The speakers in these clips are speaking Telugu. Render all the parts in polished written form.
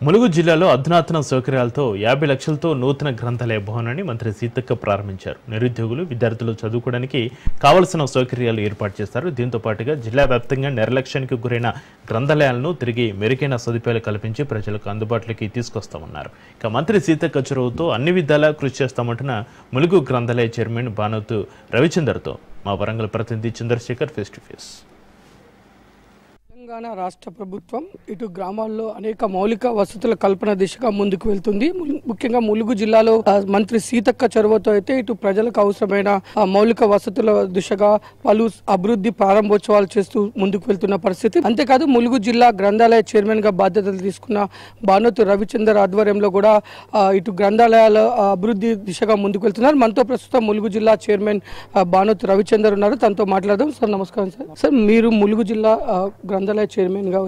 ములుగు జిల్లాలో అధునాతన సౌకర్యాలతో 50 లక్షలతో నూతన గ్రంథాలయ భవనాన్ని మంత్రి సీతక్క ప్రారంభించారు. నిరుద్యోగులు, విద్యార్థులు చదువుకోవడానికి కావలసిన సౌకర్యాలు ఏర్పాటు చేశారు. దీంతో పాటుగా జిల్లా వ్యాప్తంగా నిర్లక్ష్యానికి గురైన గ్రంథాలయాలను తిరిగి మెరుగైన సదుపాయాలు కల్పించి ప్రజలకు అందుబాటులోకి తీసుకొస్తామన్నారు. ఇక మంత్రి సీతక్క చొరవతో అన్ని విధాలా కృషి చేస్తామంటున్న ములుగు గ్రంథాలయ చైర్మన్ బానోతు రవిచందర్తో మా వరంగల్ ప్రతినిధి Chandrashekhar face to face. Telangana రాష్ట్ర ప్రభుత్వం ఇటు గ్రామాల్లో అనేక మౌలిక వసతుల కల్పన దిశగా ముందుకు వెళ్తుంది. ముఖ్యంగా ములుగు జిల్లాలో మంత్రి సీతక్క చొరవతో అయితే ఇటు ప్రజలకు అవసరమైన మౌలిక వసతుల దిశగా పలు అభివృద్ధి ప్రారంభోత్సవాలు చేస్తూ ముందుకు వెళ్తున్న పరిస్థితి. అంతేకాదు ములుగు జిల్లా గ్రంథాలయ చైర్మన్ గా బాధ్యతలు తీసుకున్న బానోతు రవిచందర్ ఆధ్వర్యంలో కూడా ఇటు గ్రంథాలయాల అభివృద్ధి దిశగా ముందుకు వెళ్తున్నారు. మనతో ప్రస్తుతం ములుగు జిల్లా చైర్మన్ బానోతు రవిచందర్ ఉన్నారు. తనతో మాట్లాడదాం. సార్ నమస్కారం. సార్ మీరు ములుగు జిల్లా గ్రంథాలయ చైర్మన్ గా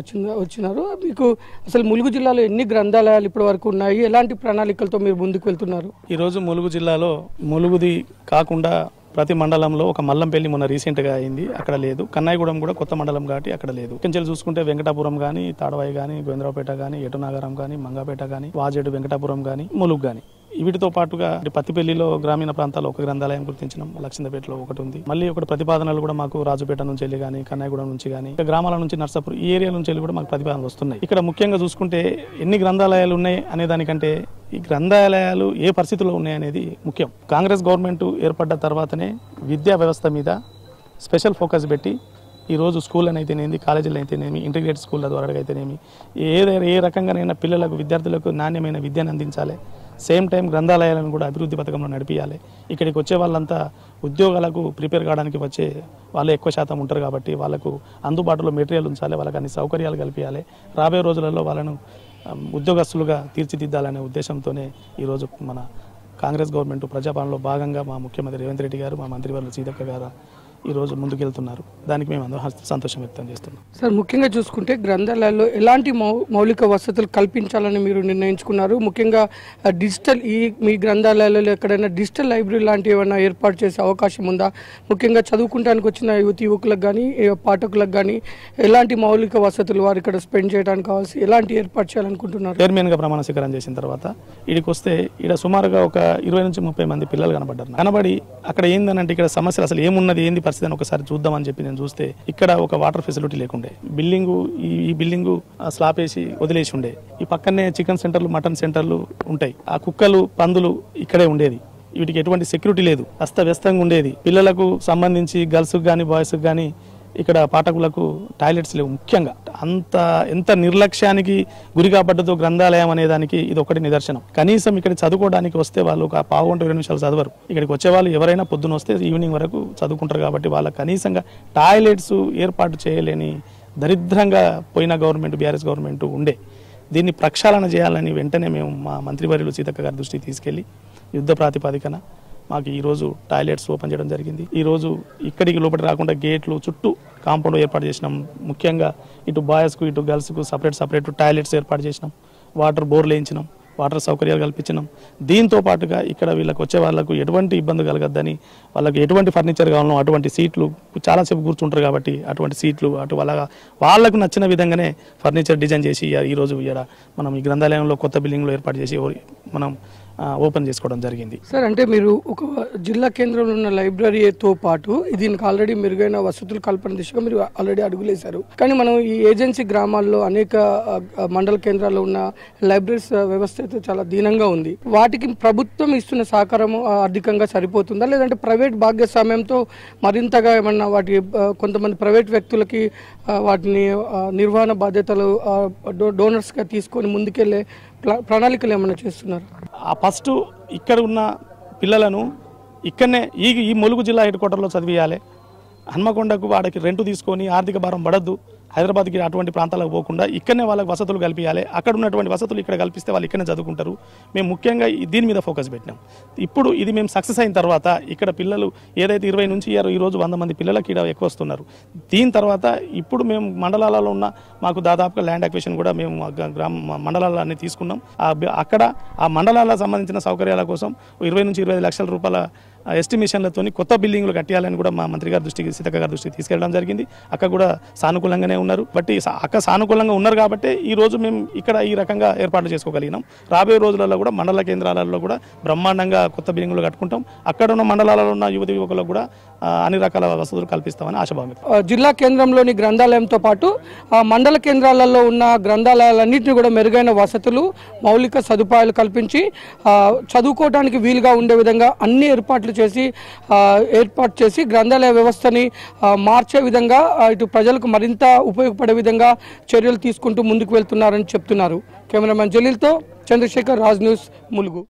వచ్చినారు. మీకు అసలు ములుగు జిల్లాలో ఎన్ని గ్రంథాలయాలు ఇప్పటి వరకు ఉన్నాయి, ఎలాంటి ప్రణాళికలతో మీరు ముందుకు వెళ్తున్నారు? ఈరోజు ములుగు జిల్లాలో ములుగుది కాకుండా ప్రతి మండలంలో ఒక మల్లంపల్లి మొన్న రీసెంట్గా అయింది, అక్కడ లేదు. కన్నాయిగూడెం కూడా కొత్త మండలం కాబట్టి అక్కడ లేదు. కొంచెం చూసుకుంటే వెంకటాపురం కానీ, తాడవాయి కానీ, గోవిందరావుపేట కానీ, ఎటునాగరం కానీ, మంగాపేట కానీ, వాజేడు వెంకటాపురం కానీ, ములుగు కానీ, వీటితో పాటుగా పత్తిపల్లిలో గ్రామీణ ప్రాంతాల్లో ఒక గ్రంథాలయం గుర్తించడం, లక్ష్మీపేటలో ఒకటి ఉంది. మళ్ళీ ఒకటి ప్రతిపాదనలు కూడా మాకు రాజుపేట నుంచి వెళ్ళి కానీ, కన్నాయిగూడెం నుంచి కానీ, గ్రామాల నుంచి నర్సాపూర్ ఈ ఏరియా నుంచి వెళ్ళి కూడా మాకు ప్రతిపాదనలు వస్తున్నాయి. ఇక్కడ ముఖ్యంగా చూసుకుంటే ఎన్ని గ్రంథాలయాలు ఉన్నాయి అనే దానికంటే ఈ గ్రంథాలయాలు ఏ పరిస్థితుల్లో ఉన్నాయి అనేది ముఖ్యం. కాంగ్రెస్ గవర్నమెంట్ ఏర్పడ్డ తర్వాతనే విద్యా వ్యవస్థ మీద స్పెషల్ ఫోకస్ పెట్టి ఈరోజు స్కూల్ అయితేనేమి, కాలేజీలు అయితేనేమి, ఇంటిగ్రేటెడ్ స్కూళ్ళ ద్వారా అయితేనేమి ఏ రకంగానైనా పిల్లలకు, విద్యార్థులకు నాణ్యమైన విద్యను అందించాలి. సేమ్ టైం గ్రంథాలయాలను కూడా అభివృద్ధి పథకంలో నడిపించాలి. ఇక్కడికి వచ్చే వాళ్ళంతా ఉద్యోగాలకు ప్రిపేర్ కావడానికి వచ్చే వాళ్ళు ఎక్కువ శాతం ఉంటారు కాబట్టి వాళ్ళకు అందుబాటులో మెటీరియల్ ఉంచాలి, వాళ్ళకి అన్ని సౌకర్యాలు కల్పించాలి. రాబోయే రోజులలో వాళ్ళను ఉద్యోగస్తులుగా తీర్చిదిద్దాలనే ఉద్దేశంతోనే ఈరోజు మన కాంగ్రెస్ గవర్నమెంట్ ప్రజాపాలనలో భాగంగా మా ముఖ్యమంత్రి రేవంత్ రెడ్డి గారు, మా మంత్రివర్యులు సీతక్క గారు ఈరోజు ముందుకెళ్తున్నారు. దానికి మేము అందరూ సంతోషం వ్యక్తం చేస్తున్నాం. సార్, ముఖ్యంగా చూసుకుంటే గ్రంథాలయాల్లో ఎలాంటి మౌలిక వసతులు కల్పించాలని మీరు నిర్ణయించుకున్నారు? ముఖ్యంగా డిజిటల్ మీ గ్రంథాలయాలలో ఎక్కడైనా డిజిటల్ లైబ్రరీ లాంటివి ఏమైనా ఏర్పాటు చేసే అవకాశం ఉందా? ముఖ్యంగా చదువుకుంటానికి వచ్చిన యువకులకు కానీ, పాఠకులకు కానీ ఎలాంటి మౌలిక వసతులు వారు ఇక్కడ స్పెండ్ చేయడానికి కావాల్సి ఎలాంటి ఏర్పాటు చేయాలనుకుంటున్నారు? చైర్మన్గా ప్రమాణ స్వీకారం చేసిన తర్వాత ఇక్కడికి వస్తే ఇక్కడ సుమారుగా ఒక 20 నుంచి 30 మంది పిల్లలు కనబడి అక్కడ ఏందనంటే ఇక్కడ సమస్యలు అసలు ఏమున్నది, ఏంది పరిస్థితి ఒకసారి చూద్దామని చెప్పి నేను చూస్తే ఇక్కడ ఒక వాటర్ ఫెసిలిటీ లేకుండే, ఈ బిల్డింగు స్లాబ్ వేసి వదిలేసి ఉండే, ఈ పక్కనే చికెన్ సెంటర్లు, మటన్ సెంటర్లు ఉంటాయి. ఆ కుక్కలు, పందులు ఇక్కడే ఉండేది. వీటికి ఎటువంటి సెక్యూరిటీ లేదు, అస్తవ్యస్తంగా ఉండేది. పిల్లలకు సంబంధించి గర్ల్స్ కానీ, బాయ్స్ కానీ ఇక్కడ పాఠకులకు టాయిలెట్స్ లేవు. ముఖ్యంగా ఎంత నిర్లక్ష్యానికి గురి కాబడ్డదో గ్రంథాలయం అనే దానికి ఇది ఒకటి నిదర్శనం. కనీసం ఇక్కడ చదువుకోవడానికి వస్తే వాళ్ళు ఒక పావు గంట 20 నిమిషాలు చదవరు. ఇక్కడికి వచ్చే వాళ్ళు ఎవరైనా పొద్దున వస్తే ఈవినింగ్ వరకు చదువుకుంటారు కాబట్టి వాళ్ళకి కనీసంగా టాయిలెట్స్ ఏర్పాటు చేయలేని దరిద్రంగా పోయిన గవర్నమెంట్, బీఆర్ఎస్ గవర్నమెంట్ ఉండే. దీన్ని ప్రక్షాళన చేయాలని వెంటనే మేము మా మంత్రివర్యులు సీతక్క గారి దృష్టికి తీసుకెళ్లి యుద్ధ ప్రాతిపదికన మాకు ఈరోజు టాయిలెట్స్ ఓపెన్ చేయడం జరిగింది. ఈరోజు ఇక్కడికి లోపలి రాకుండా గేట్లు చుట్టూ కాంపౌండ్ ఏర్పాటు చేసినాం. ముఖ్యంగా ఇటు బాయ్స్కు, ఇటు గర్ల్స్కు సపరేట్ టాయిలెట్స్ ఏర్పాటు చేసినాం. వాటర్ బోర్లు వేయించినాం, వాటర్ సౌకర్యాలు కల్పించినాం. దీంతో పాటుగా ఇక్కడ వీళ్ళకి వచ్చే వాళ్ళకు ఎటువంటి ఇబ్బంది కలగద్దని వాళ్ళకి ఎటువంటి ఫర్నిచర్ కావాలనో అటువంటి సీట్లు, చాలాసేపు కూర్చుంటారు కాబట్టి అటువంటి సీట్లు వాళ్ళకు నచ్చిన విధంగానే ఫర్నిచర్ డిజైన్ చేసి ఈరోజు ఇక్కడ మనం ఈ గ్రంథాలయంలో కొత్త బిల్డింగ్లో ఏర్పాటు చేసి మనం ఓపెన్ చేసుకోవడం జరిగింది. సార్, అంటే మీరు ఒక జిల్లా కేంద్రంలో ఉన్న లైబ్రరీతో పాటు దీనికి ఆల్రెడీ మెరుగైన వసతులు కల్పన దిశగా మీరు ఆల్రెడీ అడుగులేశారు. కానీ మనం ఈ ఏజెన్సీ గ్రామాల్లో అనేక మండల కేంద్రాల్లో ఉన్న లైబ్రరీస్ వ్యవస్థ అయితే చాలా దీనంగా ఉంది. వాటికి ప్రభుత్వం ఇస్తున్న సహకారం ఆర్థికంగా సరిపోతుందా, లేదంటే ప్రైవేట్ భాగస్వామ్యంతో మరింతగా ఏమన్నా కొంతమంది ప్రైవేట్ వ్యక్తులకి వాటిని నిర్వహణ బాధ్యతలు డోనర్స్గా తీసుకొని ముందుకెళ్లే ప్రణాళికలు ఏమైనా చేస్తున్నారు? ఫస్ట్ ఇక్కడ ఉన్న పిల్లలను ఇక్కడనే ఈ ములుగు జిల్లా హెడ్ క్వార్టర్లో చదివియాలి. హన్మకొండకు వాడికి రెంట్ తీసుకొని ఆర్థిక భారం పడద్దు. హైదరాబాద్కి అటువంటి ప్రాంతాలకు పోకుండా ఇక్కడనే వాళ్ళకి వసతులు కల్పించాలి. అక్కడ ఉన్నటువంటి వసతులు ఇక్కడ కల్పిస్తే వాళ్ళు ఇక్కడనే చదువుకుంటారు. మేము ముఖ్యంగా దీని మీద ఫోకస్ పెట్టినాం. ఇప్పుడు ఇది మేము సక్సెస్ అయిన తర్వాత ఇక్కడ పిల్లలు ఏదైతే 20 నుంచి ఈరోజు 100 మంది పిల్లలకి ఇక్కడ ఎక్కువ వస్తున్నారు. దీని తర్వాత ఇప్పుడు మేము మండలాలలో ఉన్న మాకు దాదాపుగా ల్యాండ్ అక్విజిషన్ కూడా మేము మండలాలన్నీ తీసుకున్నాం. అక్కడ ఆ మండలాలకు సంబంధించిన సౌకర్యాల కోసం 20 నుంచి 25 లక్షల రూపాయల ఎస్టిమేషన్లతో కొత్త బిల్డింగ్లు కట్టాలని కూడా మా మంత్రి గారి దృష్టికి సీతక్క గారి దృష్టికి తీసుకెళ్ళడం జరిగింది. అక్క కూడా సానుకూలంగానే ఉన్నారు. బట్టి అక్క సానుకూలంగా ఉన్నారు కాబట్టి ఈ రోజు మేము ఇక్కడ ఈ రకంగా ఏర్పాట్లు చేసుకోగలిగినాం. రాబోయే రోజులలో కూడా మండల కేంద్రాలలో కూడా బ్రహ్మాండంగా కొత్త బిల్డింగ్లు కట్టుకుంటాం. అక్కడ ఉన్న మండలాలలో ఉన్న యువకులకు కూడా అన్ని రకాల వసతులు కల్పిస్తామని ఆశాభావం. జిల్లా కేంద్రంలోని గ్రంథాలయంతో పాటు మండల కేంద్రాలలో ఉన్న గ్రంథాలయాలన్నింటినీ కూడా మెరుగైన వసతులు, మౌలిక సదుపాయాలు కల్పించి చదువుకోవడానికి వీలుగా ఉండే విధంగా అన్ని ఏర్పాటు చేసి గ్రంథాలయ వ్యవస్థని మార్చే విధంగా ఇటు ప్రజలకు మరింత ఉపయోగపడే విధంగా చర్యలు తీసుకుంటూ ముందుకు వెళ్తున్నారని చెప్తున్నారు. కెమెరామెన్ జలీల్తో చంద్రశేఖర్, రాజ్ న్యూస్, ములుగు.